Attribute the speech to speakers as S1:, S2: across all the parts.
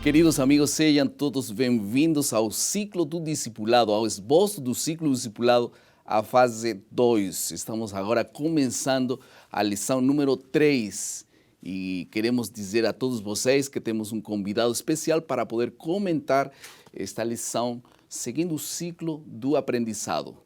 S1: Queridos amigos, sejam todos bem-vindos ao ciclo do discipulado, ao esboço do ciclo do discipulado, a fase 2. Estamos agora começando a lição número 3 e queremos dizer a todos vocês que temos um convidado especial para poder comentar esta lição seguindo o ciclo do aprendizado,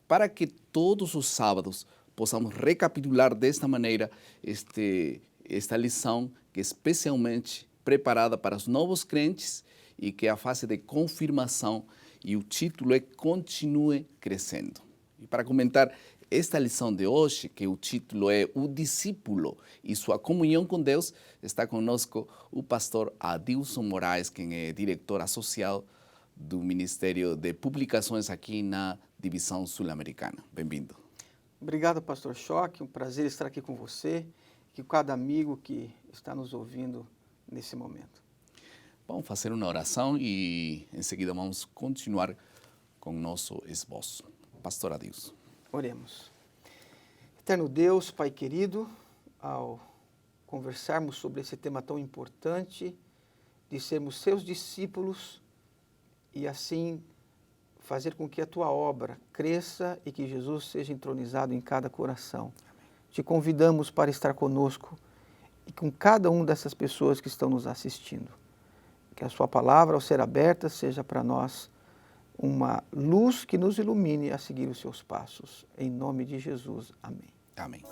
S1: para que todos os sábados possamos recapitular desta maneira esta lição que é especialmente preparada para os novos crentes e que é a fase de confirmação, e o título é Continue Crescendo. E para comentar esta lição de hoje, que o título é O Discípulo e sua comunhão com Deus, está conosco o pastor Adilson Moraes, quem é diretor associado do Ministério de Publicações aqui na Divisão Sul-Americana. Bem-vindo.
S2: Obrigado, pastor Choque. Um prazer estar aqui com você e com cada amigo que está nos ouvindo nesse momento.
S1: Vamos fazer uma oração e em seguida vamos continuar com o nosso esboço. Pastor Adilson.
S2: Oremos. Eterno Deus, Pai querido, ao conversarmos sobre esse tema tão importante de sermos seus discípulos e assim fazer com que a tua obra cresça e que Jesus seja entronizado em cada coração. Te convidamos para estar conosco e com cada uma dessas pessoas que estão nos assistindo. Que a sua palavra, ao ser aberta, seja para nós uma luz que nos ilumine a seguir os seus passos. Em nome de Jesus. Amém.
S1: Amém.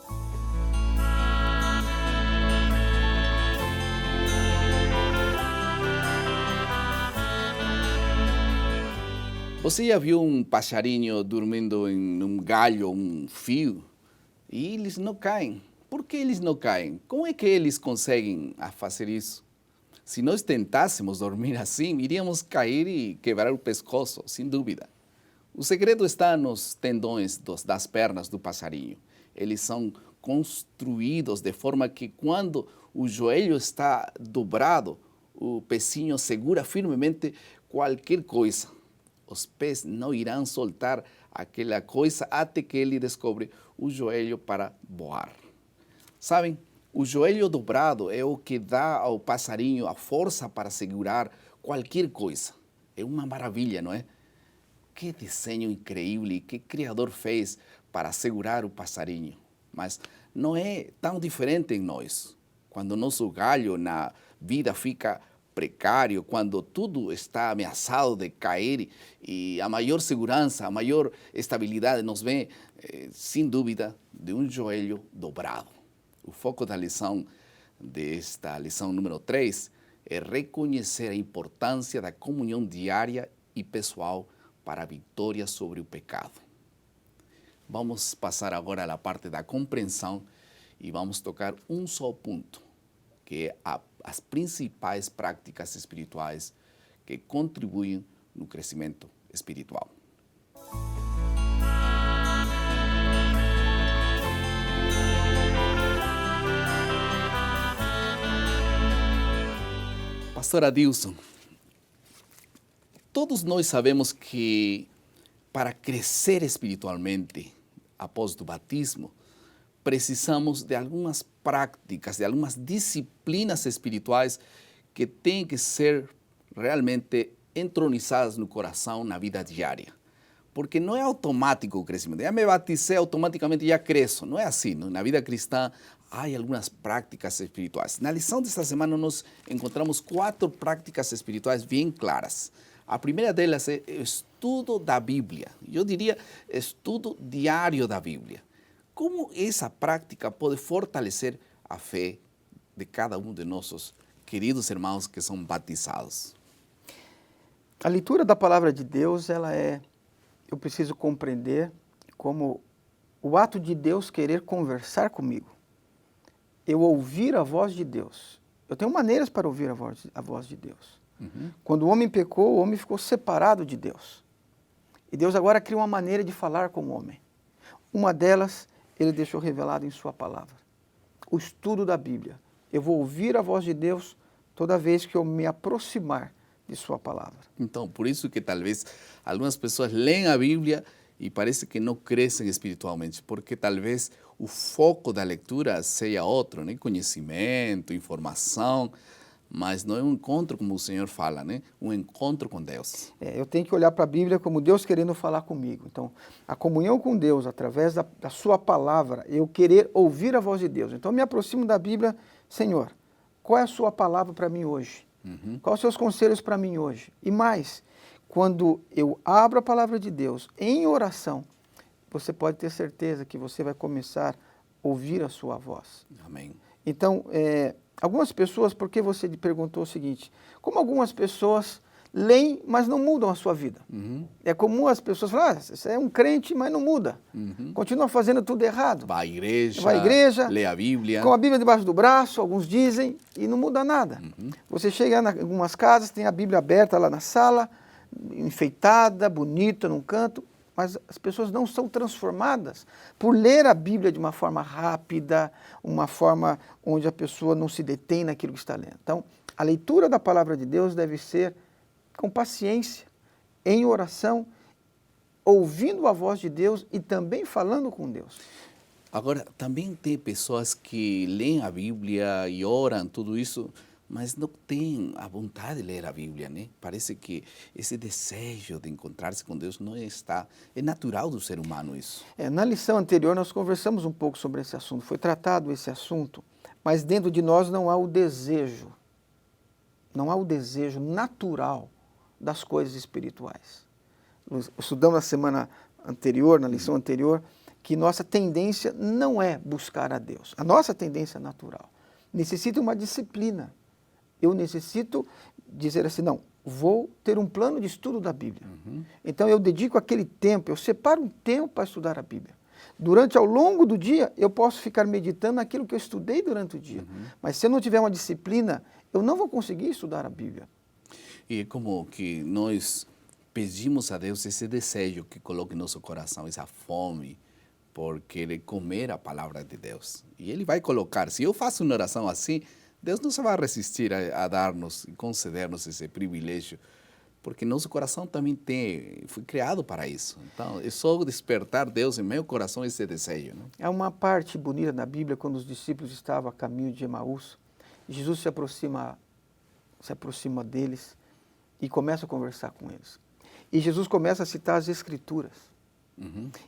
S1: Você já viu um passarinho dormindo em um galho, um fio, e eles não caem? Por que eles não caem? Como é que eles conseguem fazer isso? Se nós tentássemos dormir assim, iríamos cair e quebrar o pescoço, sem dúvida. O segredo está nos tendões das pernas do passarinho. Eles são construídos de forma que quando o joelho está dobrado, o pezinho segura firmemente qualquer coisa. Os pés não irão soltar aquela coisa até que ele descobre o joelho para voar. Sabem, o joelho dobrado é o que dá ao passarinho a força para segurar qualquer coisa. É uma maravilha, não é? Que desenho incrível, que criador fez para segurar o passarinho. Mas não é tão diferente em nós. Quando o nosso galho na vida fica precário, quando tudo está ameaçado de cair e a maior segurança, a maior estabilidade nos vem, sem dúvida, de um joelho dobrado. O foco da lição, desta lição número 3, é reconhecer a importância da comunhão diária e pessoal para a vitória sobre o pecado. Vamos passar agora à parte da compreensão e vamos tocar um só ponto, que é as principais práticas espirituais que contribuem no crescimento espiritual. Pastor Adilson, todos nós sabemos que para crescer espiritualmente após o batismo, precisamos de algumas práticas, de algumas disciplinas espirituais que têm que ser realmente entronizadas no coração, na vida diária. Porque não é automático o crescimento. Já me batizei, automaticamente já cresço. Não é assim. Não? Na vida cristã há algumas práticas espirituais. Na lição desta semana nós encontramos 4 práticas espirituais bem claras. A primeira delas é o estudo da Bíblia. Eu diria estudo diário da Bíblia. Como essa prática pode fortalecer a fé de cada um de nossos queridos irmãos que são batizados?
S2: A leitura da palavra de Deus, eu preciso compreender como o ato de Deus querer conversar comigo. Eu ouvir a voz de Deus. Eu tenho maneiras para ouvir a voz de Deus. Uhum. Quando o homem pecou, o homem ficou separado de Deus. E Deus agora cria uma maneira de falar com o homem. Uma delas, ele deixou revelado em sua palavra. O estudo da Bíblia. Eu vou ouvir a voz de Deus toda vez que eu me aproximar de sua palavra.
S1: Então, por isso que talvez algumas pessoas leem a Bíblia e parece que não crescem espiritualmente, porque talvez o foco da leitura seja outro, né? Conhecimento, informação, mas não é um encontro como o Senhor fala, né? Um encontro com Deus.
S2: Eu tenho que olhar para a Bíblia como Deus querendo falar comigo. Então, a comunhão com Deus, através da sua palavra, eu querer ouvir a voz de Deus. Então, eu me aproximo da Bíblia, Senhor, qual é a sua palavra para mim hoje? Quais os seus conselhos para mim hoje? E mais, quando eu abro a palavra de Deus em oração, você pode ter certeza que você vai começar a ouvir a sua voz.
S1: Amém.
S2: Então, algumas pessoas, porque você perguntou o seguinte, como algumas pessoas leem, mas não mudam a sua vida. É comum as pessoas falarem, você é um crente, mas não muda. Continua fazendo tudo errado.
S1: Vai à igreja, lê a Bíblia.
S2: Com a Bíblia debaixo do braço, alguns dizem, e não muda nada. Você chega em algumas casas, tem a Bíblia aberta lá na sala, enfeitada, bonita, num canto, mas as pessoas não são transformadas por ler a Bíblia de uma forma rápida, uma forma onde a pessoa não se detém naquilo que está lendo. Então, a leitura da palavra de Deus deve ser com paciência, em oração, ouvindo a voz de Deus e também falando com Deus.
S1: Agora, também tem pessoas que leem a Bíblia e oram, tudo isso, mas não têm a vontade de ler a Bíblia, né? Parece que esse desejo de encontrar-se com Deus não está... É natural do ser humano isso.
S2: Na lição anterior nós conversamos um pouco sobre esse assunto, foi tratado esse assunto, mas dentro de nós não há o desejo natural das coisas espirituais. Nós estudamos na semana anterior, na lição anterior, que nossa tendência não é buscar a Deus. A nossa tendência natural necessita uma disciplina. Eu necessito dizer assim, não, vou ter um plano de estudo da Bíblia. Então eu dedico aquele tempo, eu separo um tempo para estudar a Bíblia. Ao longo do dia, eu posso ficar meditando naquilo que eu estudei durante o dia. Mas se eu não tiver uma disciplina, eu não vou conseguir estudar a Bíblia.
S1: E como que nós pedimos a Deus esse desejo que coloque em nosso coração, essa fome por querer comer a palavra de Deus. E Ele vai colocar, se eu faço uma oração assim, Deus não se vai resistir a dar-nos e conceder-nos esse privilégio, porque nosso coração também foi criado para isso. Então, é só despertar Deus em meu coração esse desejo. Né?
S2: É uma parte bonita na Bíblia, quando os discípulos estavam a caminho de Emaús, Jesus se aproxima deles e começa a conversar com eles. E Jesus começa a citar as Escrituras.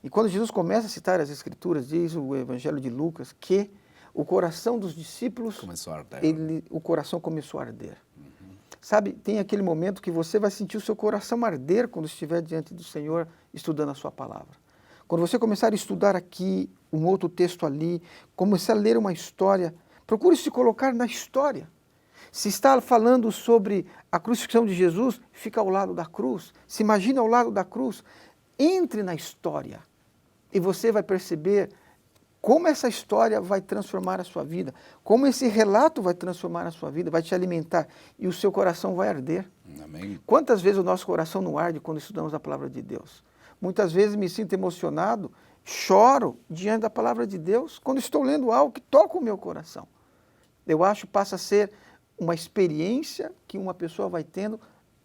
S2: E quando Jesus começa a citar as Escrituras, diz o Evangelho de Lucas que o coração dos discípulos,
S1: começou a arder.
S2: O coração começou a arder. Sabe, tem aquele momento que você vai sentir o seu coração arder quando estiver diante do Senhor estudando a sua palavra. Quando você começar a estudar aqui, um outro texto ali, começar a ler uma história, procure se colocar na história. Se está falando sobre a crucifixão de Jesus, fica ao lado da cruz. Se imagina ao lado da cruz. Entre na história e você vai perceber como essa história vai transformar a sua vida, como esse relato vai transformar a sua vida, vai te alimentar e o seu coração vai arder.
S1: Amém.
S2: Quantas vezes o nosso coração não arde quando estudamos a palavra de Deus? Muitas vezes me sinto emocionado, choro diante da palavra de Deus, quando estou lendo algo que toca o meu coração. Eu acho que passa a ser uma experiência que uma pessoa vai tendo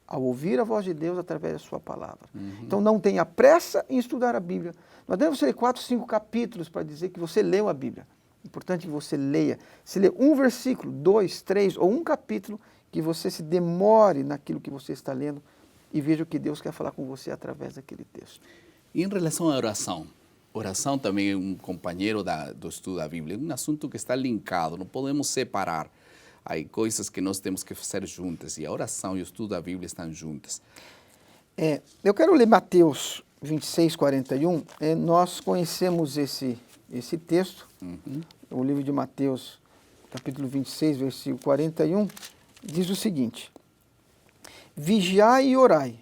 S2: ao ouvir a voz de Deus através da sua palavra. Então não tenha pressa em estudar a Bíblia. Não adianta você ler 4, 5 capítulos para dizer que você leu a Bíblia. É importante que você leia. Se lê um versículo, 2, 3 ou um capítulo, que você se demore naquilo que você está lendo e veja o que Deus quer falar com você através daquele texto.
S1: E em relação à oração? Oração também é um companheiro do estudo da Bíblia. É um assunto que está linkado, não podemos separar. Há coisas que nós temos que fazer juntas, e a oração e o estudo da Bíblia estão juntas.
S2: Eu quero ler Mateus 26, 41. Nós conhecemos esse texto, o livro de Mateus, capítulo 26, versículo 41, diz o seguinte: Vigiai e orai,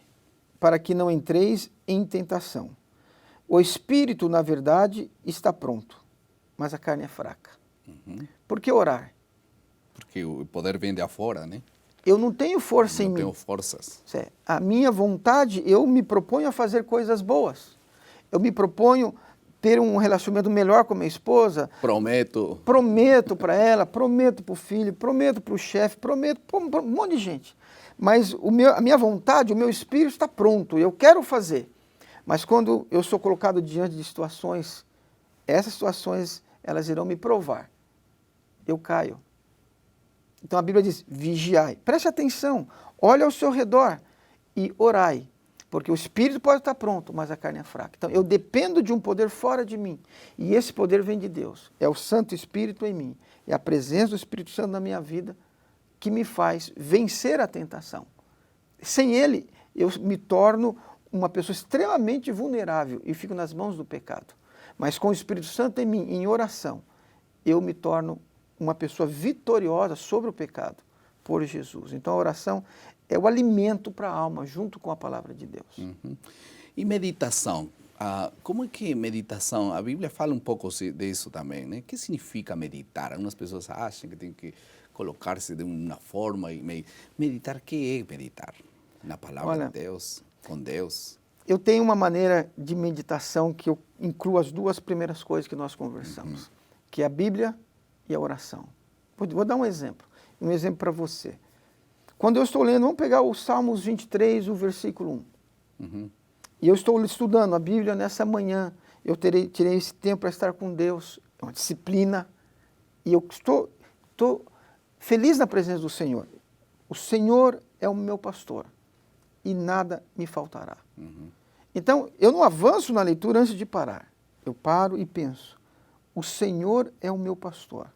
S2: para que não entreis em tentação. O espírito, na verdade, está pronto, mas a carne é fraca. Por que orar?
S1: Porque o poder vem de afora, né?
S2: Eu não tenho força em mim.
S1: Não tenho forças.
S2: A minha vontade, eu me proponho a fazer coisas boas. Eu me proponho ter um relacionamento melhor com a minha esposa.
S1: Prometo.
S2: Prometo para ela, prometo para o filho, prometo para o chefe, prometo para um monte de gente. Mas a minha vontade, o meu espírito está pronto, eu quero fazer. Mas quando eu sou colocado diante de situações, essas situações, elas irão me provar. Eu caio. Então a Bíblia diz, vigiai. Preste atenção, olhe ao seu redor e orai. Porque o espírito pode estar pronto, mas a carne é fraca. Então eu dependo de um poder fora de mim. E esse poder vem de Deus. É o Santo Espírito em mim. É a presença do Espírito Santo na minha vida que me faz vencer a tentação. Sem ele, eu me torno uma pessoa extremamente vulnerável e fico nas mãos do pecado. Mas com o Espírito Santo em mim, em oração, eu me torno uma pessoa vitoriosa sobre o pecado por Jesus. Então a oração é o alimento para a alma, junto com a palavra de Deus.
S1: Uhum. E meditação? Como é que meditação? A Bíblia fala um pouco disso também, né? O que significa meditar? Algumas pessoas acham que tem que colocar-se de uma forma e meditar. O que é meditar? Na palavra de Deus, com Deus.
S2: Eu tenho uma maneira de meditação que eu incluo as duas primeiras coisas que nós conversamos, que é a Bíblia e a oração. Vou dar um exemplo para você. Quando eu estou lendo, vamos pegar o Salmos 23, o versículo 1. E eu estou estudando a Bíblia nessa manhã, eu tirei esse tempo para estar com Deus, é uma disciplina, e eu estou feliz na presença do Senhor. O Senhor é o meu pastor e nada me faltará. Então, eu não avanço na leitura antes de parar. Eu paro e penso, o Senhor é o meu pastor.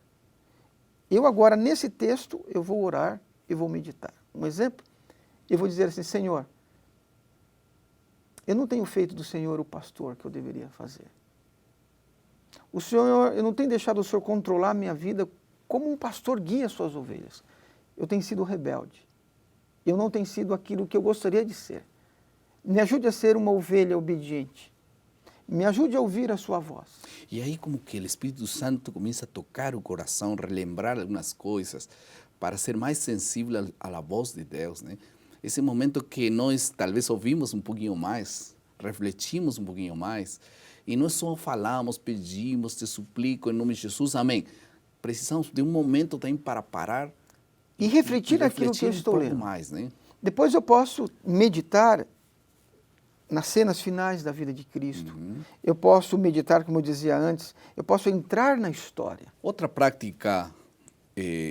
S2: Eu agora, nesse texto, eu vou orar e vou meditar. Um exemplo, eu vou dizer assim, Senhor, eu não tenho feito do Senhor o pastor que eu deveria fazer. O Senhor, eu não tenho deixado o Senhor controlar a minha vida como um pastor guia as suas ovelhas. Eu tenho sido rebelde. Eu não tenho sido aquilo que eu gostaria de ser. Me ajude a ser uma ovelha obediente. Me ajude a ouvir a sua voz.
S1: E aí como que o Espírito Santo começa a tocar o coração, relembrar algumas coisas, para ser mais sensível à voz de Deus, né? Esse momento que nós talvez ouvimos um pouquinho mais, refletimos um pouquinho mais, e não só falamos, pedimos, te suplico em nome de Jesus, amém. Precisamos de um momento também para parar
S2: e refletir aquilo que eu estou lendo.
S1: Mais, né?
S2: Depois eu posso meditar nas cenas finais da vida de Cristo. Eu posso meditar, como eu dizia antes, eu posso entrar na história.
S1: Outra prática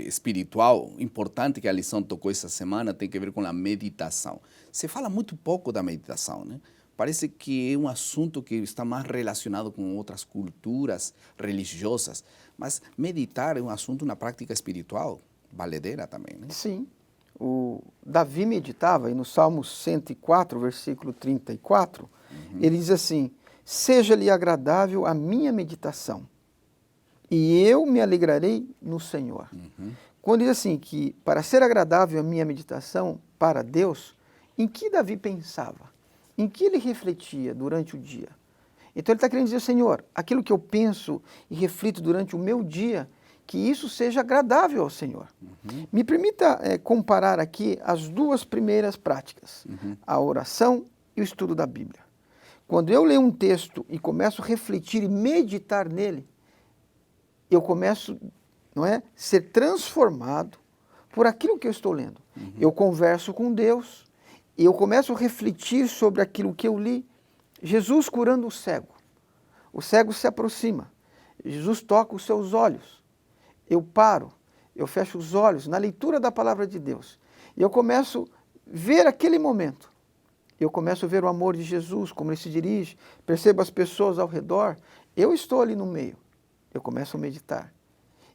S1: espiritual importante que a lição tocou essa semana tem que ver com a meditação. Se fala muito pouco da meditação, né? Parece que é um assunto que está mais relacionado com outras culturas religiosas, mas meditar é um assunto, uma prática espiritual valedera também, né?
S2: Sim. O Davi meditava, e no Salmo 104, versículo 34, ele diz assim, seja-lhe agradável a minha meditação, e eu me alegrarei no Senhor. Quando diz assim, que para ser agradável a minha meditação para Deus, em que Davi pensava? Em que ele refletia durante o dia? Então ele está querendo dizer, Senhor, aquilo que eu penso e reflito durante o meu dia, que isso seja agradável ao Senhor. Me permita comparar aqui as duas primeiras práticas, a oração e o estudo da Bíblia. Quando eu leio um texto e começo a refletir e meditar nele, eu começo, não é, ser transformado por aquilo que eu estou lendo. Eu converso com Deus e eu começo a refletir sobre aquilo que eu li. Jesus curando o cego se aproxima, Jesus toca os seus olhos. Eu paro, eu fecho os olhos na leitura da palavra de Deus e eu começo a ver aquele momento. Eu começo a ver o amor de Jesus, como ele se dirige, percebo as pessoas ao redor, eu estou ali no meio. Eu começo a meditar.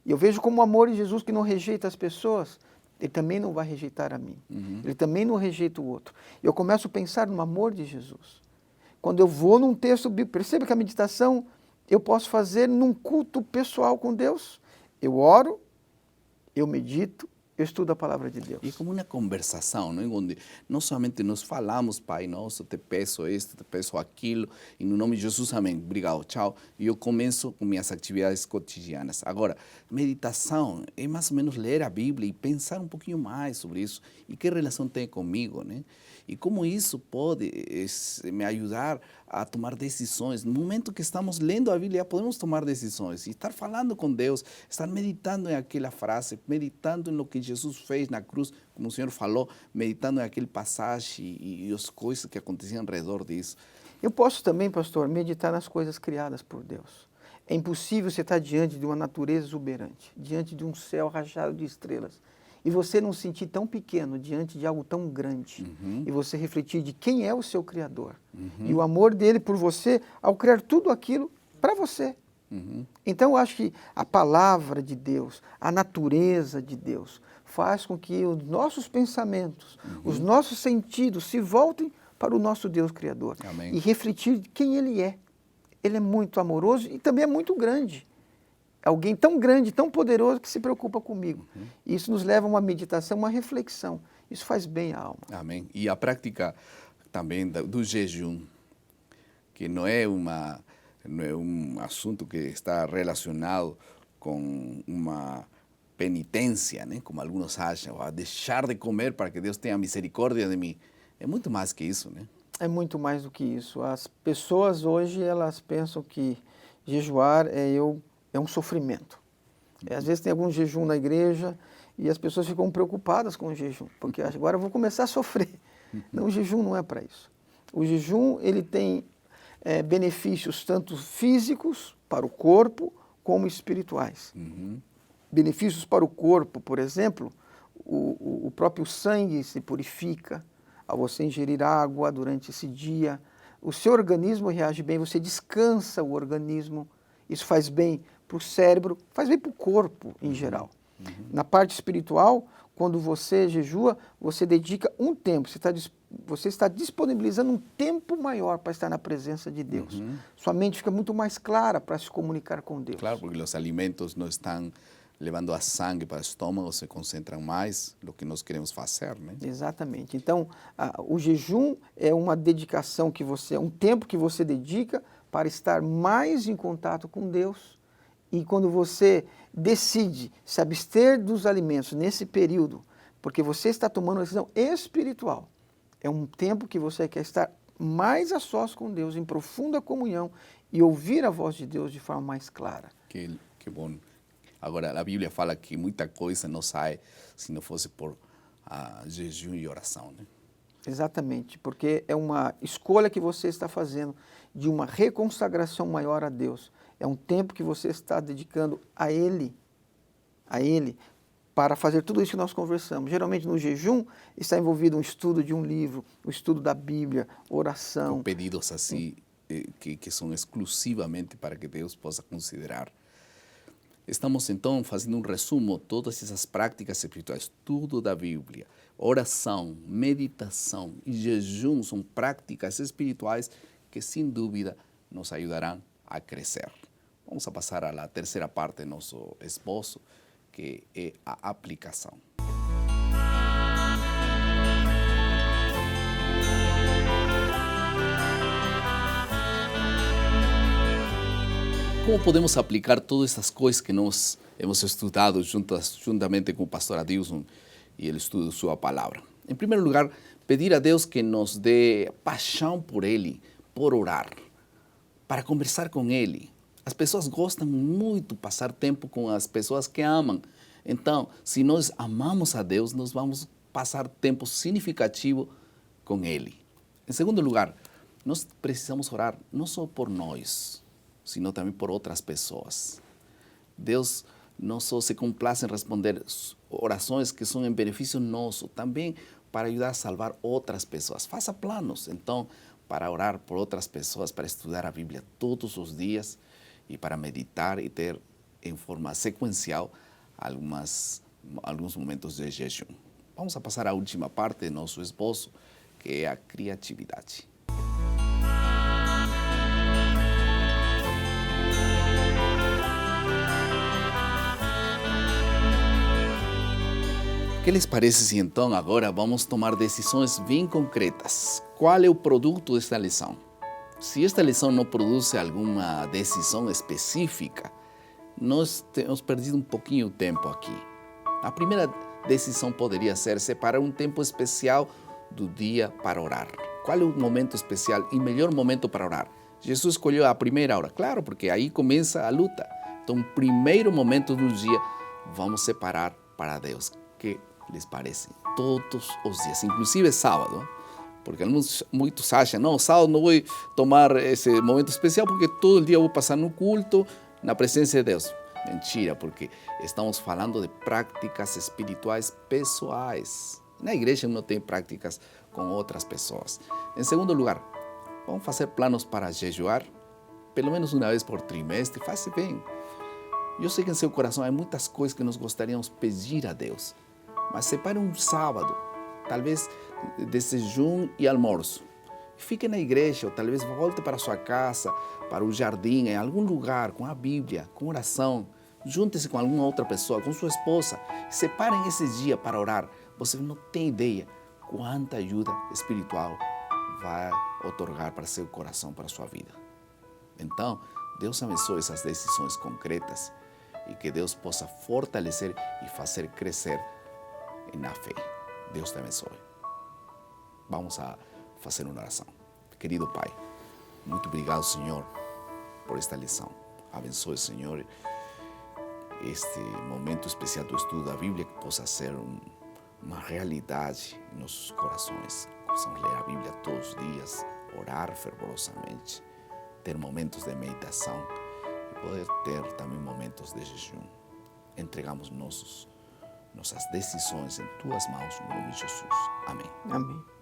S2: E eu vejo como o amor de Jesus que não rejeita as pessoas, ele também não vai rejeitar a mim. Ele também não rejeita o outro. Eu começo a pensar no amor de Jesus. Quando eu vou num texto bíblico, perceba que a meditação eu posso fazer num culto pessoal com Deus. Eu oro, eu medito, eu estudo a palavra de Deus.
S1: E é como uma conversação, não é? Onde não somente nós falamos, Pai nosso, te peço isto, te peço aquilo, e no nome de Jesus, amém, obrigado, tchau. E eu começo com minhas atividades cotidianas. Agora, meditação é mais ou menos ler a Bíblia e pensar um pouquinho mais sobre isso. E que relação tem comigo, né? E como isso pode me ajudar a tomar decisões. No momento que estamos lendo a Bíblia, podemos tomar decisões. E estar falando com Deus, estar meditando em aquela frase, meditando no que Jesus fez na cruz, como o Senhor falou, meditando em aquele passagem e as coisas que aconteciam ao redor disso.
S2: Eu posso também, pastor, meditar nas coisas criadas por Deus. É impossível você estar diante de uma natureza exuberante, diante de um céu rajado de estrelas, e você não se sentir tão pequeno diante de algo tão grande, e você refletir de quem é o seu Criador, e o amor dele por você ao criar tudo aquilo para você. Então eu acho que a palavra de Deus, a natureza de Deus, faz com que os nossos pensamentos, os nossos sentidos se voltem para o nosso Deus Criador.
S1: Amém.
S2: E refletir de quem Ele é. Ele é muito amoroso e também é muito grande. É alguém tão grande, tão poderoso que se preocupa comigo. Isso nos leva a uma meditação, uma reflexão. Isso faz bem à alma.
S1: Amém. E a prática também do jejum, que não é um assunto que está relacionado com uma penitência, né? Como alguns acham, a deixar de comer para que Deus tenha misericórdia de mim. É muito mais que isso, né?
S2: É muito mais do que isso. As pessoas hoje, elas pensam que jejuar é um sofrimento. Às vezes tem algum jejum na igreja e as pessoas ficam preocupadas com o jejum, porque agora eu vou começar a sofrer. Não, o jejum não é para isso. O jejum, ele tem benefícios tanto físicos para o corpo como espirituais. Benefícios para o corpo, por exemplo, o próprio sangue se purifica ao você ingerir água durante esse dia. O seu organismo reage bem, você descansa o organismo. Isso faz bem para o cérebro, faz bem para o corpo em geral. Na parte espiritual, quando você jejua, você dedica um tempo, você está disponibilizando um tempo maior para estar na presença de Deus. Sua mente fica muito mais clara para se comunicar com Deus.
S1: Claro, porque os alimentos não estão levando a sangue para o estômago, se concentram mais no que nós queremos fazer, né?
S2: Exatamente. Então, o jejum é uma dedicação um tempo que você dedica para estar mais em contato com Deus. E quando você decide se abster dos alimentos nesse período, porque você está tomando uma decisão espiritual, é um tempo que você quer estar mais a sós com Deus, em profunda comunhão, e ouvir a voz de Deus de forma mais clara.
S1: Que bom. Agora, a Bíblia fala que muita coisa não sai se não fosse por jejum e oração, né?
S2: Exatamente, porque é uma escolha que você está fazendo de uma reconsagração maior a Deus. É um tempo que você está dedicando a Ele, para fazer tudo isso que nós conversamos. Geralmente no jejum está envolvido um estudo de um livro, o estudo da Bíblia, oração.
S1: Com pedidos assim, que são exclusivamente para que Deus possa considerar. Estamos então fazendo um resumo de todas essas práticas espirituais, tudo da Bíblia. Oração, meditação e jejum são práticas espirituais que, sem dúvida, nos ajudarão a crescer. Vamos a passar à terceira parte do nosso esboço, que é a aplicação. Como podemos aplicar todas essas coisas que nós hemos estudado juntamente com o pastor Adilson e o estudo de sua palavra? Em primeiro lugar, pedir a Deus que nos dê paixão por Ele, por orar, para conversar com Ele. As pessoas gostam muito de passar tempo com as pessoas que amam. Então, se nós amamos a Deus, nós vamos passar tempo significativo com Ele. Em segundo lugar, nós precisamos orar não só por nós, sino também por outras pessoas. Deus não só se complace em responder orações que são em benefício nosso, também para ajudar a salvar outras pessoas. Faça planos, então, para orar por outras pessoas, para estudar a Bíblia todos os dias e para meditar e ter em forma sequencial alguns momentos de jejum. Vamos a passar à última parte do nosso esboço, que é a criatividade. O que lhes parece se então agora vamos tomar decisões bem concretas? Qual é o produto desta lição? Se esta lição não produz alguma decisão específica, nós temos perdido um pouquinho de tempo aqui. A primeira decisão poderia ser separar um tempo especial do dia para orar. Qual é o momento especial e melhor momento para orar? Jesus escolheu a primeira hora, claro, porque aí começa a luta. Então, o primeiro momento do dia, vamos separar para Deus. O que lhes parece? Todos os dias, inclusive sábado. Porque muitos acham, não, sábado não vou tomar esse momento especial porque todo dia eu vou passar no culto, na presença de Deus. Mentira, porque estamos falando de práticas espirituais pessoais. Na igreja não tem práticas com outras pessoas. Em segundo lugar, vamos fazer planos para jejuar, pelo menos uma vez por trimestre, faz bem. Eu sei que em seu coração há muitas coisas que nós gostaríamos de pedir a Deus, mas separe um sábado, talvez de jejum e almoço. Fique na igreja ou talvez volte para sua casa, para o jardim, em algum lugar, com a Bíblia, com oração. Junte-se com alguma outra pessoa, com sua esposa. Separem esses dias para orar. Você não tem ideia quanta ajuda espiritual vai otorgar para seu coração, para sua vida. Então, Deus abençoe essas decisões concretas e que Deus possa fortalecer e fazer crescer na fé. Deus te abençoe. Vamos a fazer uma oração. Querido Pai, muito obrigado, Senhor, por esta lição. Abençoe, Senhor, este momento especial do estudo da Bíblia, que possa ser uma realidade em nossos corações. Possamos ler a Bíblia todos os dias, orar fervorosamente, ter momentos de meditação e poder ter também momentos de jejum. Entregamos nossas decisões em Tuas mãos, no nome de Jesus. Amém.
S2: Amém.